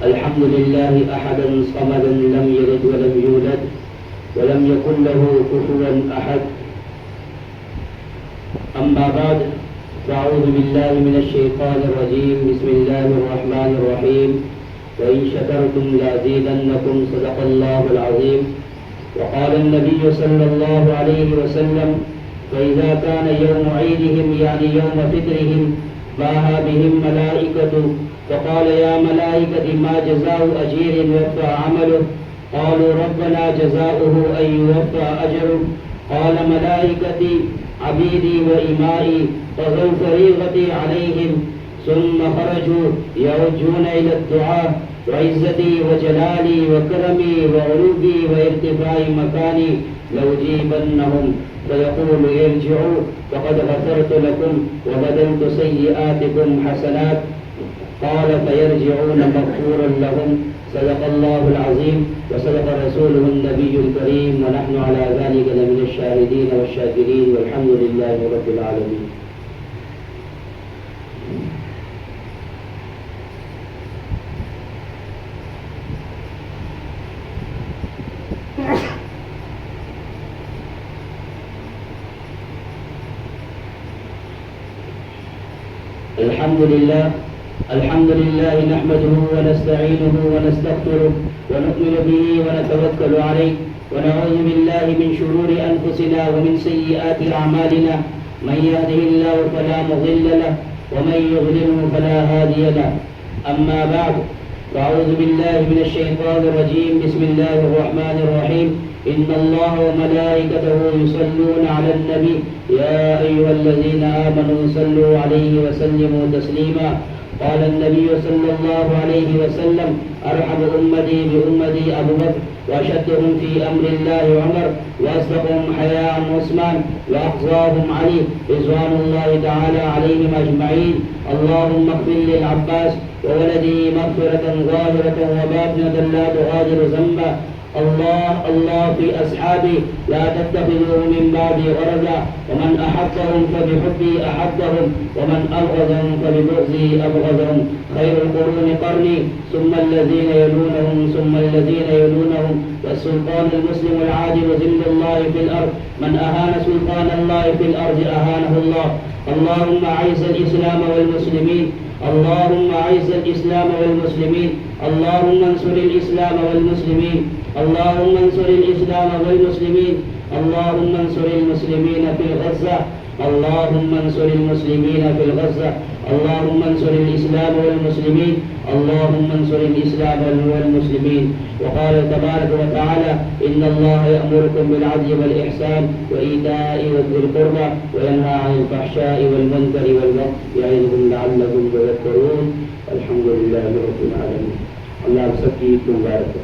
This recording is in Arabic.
الحمد لله أحدا صمدا لم يلد ولم يولد ولم يكن له كفوا أحد. أما بعد، فأعوذ بالله من الشيطان الرجيم. بسم الله الرحمن الرحيم. وإن شكرتم لأزيدنكم. صدق الله العظيم. وقال النبي صلى الله عليه وسلم: فإذا كان يوم عيدهم يعني يوم فطرهم باها بهم ملائكة فقال: يا ملائكة ما جزاء أجير يوفى عمله؟ قالوا: ربنا جزاؤه أن يوفى أجره. قال: ملائكتي عبيدي وإمائي قضوا فريضتي عليهم ثم خرجوا يرجون إلى الدعاء: وعزتي وجلالي وكرمي وعلوبي وارتفاع مكاني لأجيبنهم. فيقول: ارجعوا فقد غفرت لكم وبدلت سيئاتكم حسنات. قال: فيرجعون مغفورا لهم. صدق الله العظيم وصدق رسوله النبي الكريم، ونحن على ذلك لمن الشاهدين والشاكرين، والحمد لله رب العالمين. الحمد لله نحمده ونستعينه ونستغفره ونؤمن به ونتوكل عليه، ونعوذ بالله من شرور أنفسنا ومن سيئات أعمالنا. من يهده الله فلا مضل له ومن يضلله فلا هادي له. أما بعد، فأعوذ بالله من الشيطان الرجيم. بسم الله الرحمن الرحيم. إن الله وملائكته يصلون على النبي يا أيها الذين آمنوا صلوا عليه وسلموا تسليما. قال النبي صلى الله عليه وسلم: أرحم أمتي بأمتي أبو بكر، وأشدهم في أمر الله عمر، وأصدقهم حياء عثمان، وأقصاهم علي رضوان الله تعالى عليهم أجمعين. اللهم اغفر للعباس وولده مغفرة ظاهرة وباطنة لا تغادر ذنبا. الله في أصحابي لا تتخذوا من بعدي غرضا. ومن أحبهم فبحبي أحبهم، ومن أبغضهم فببغضي أبغضهم. خير القرون قرني، ثم الذين يلونهم ثم الذين يلونهم. والسلطان المسلم العادل ذل الله في الأرض. من أهان سلطان الله في الأرض أهانه الله. اللهم أعز الإسلام والمسلمين. اللهم أعز الإسلام والمسلمين. اللهم انصر الإسلام والمسلمين. اللهم انصر الإسلام والمسلمين. اللهم انصر المسلمين في غزة. اللهم انصر المسلمين في غزة. اللهم انصر الإسلام والمسلمين. اللهم انصر الإسلام والمسلمين. وقال تبارك وتعالى: إن الله يأمركم بالعدل والإحسان وإيتاء ذي القربى وينهى عن الفحشاء والمنكر والبغي يعظكم لعلكم تذكرون. الحمد لله رب العالمين. الله सबकी मुबारक हो.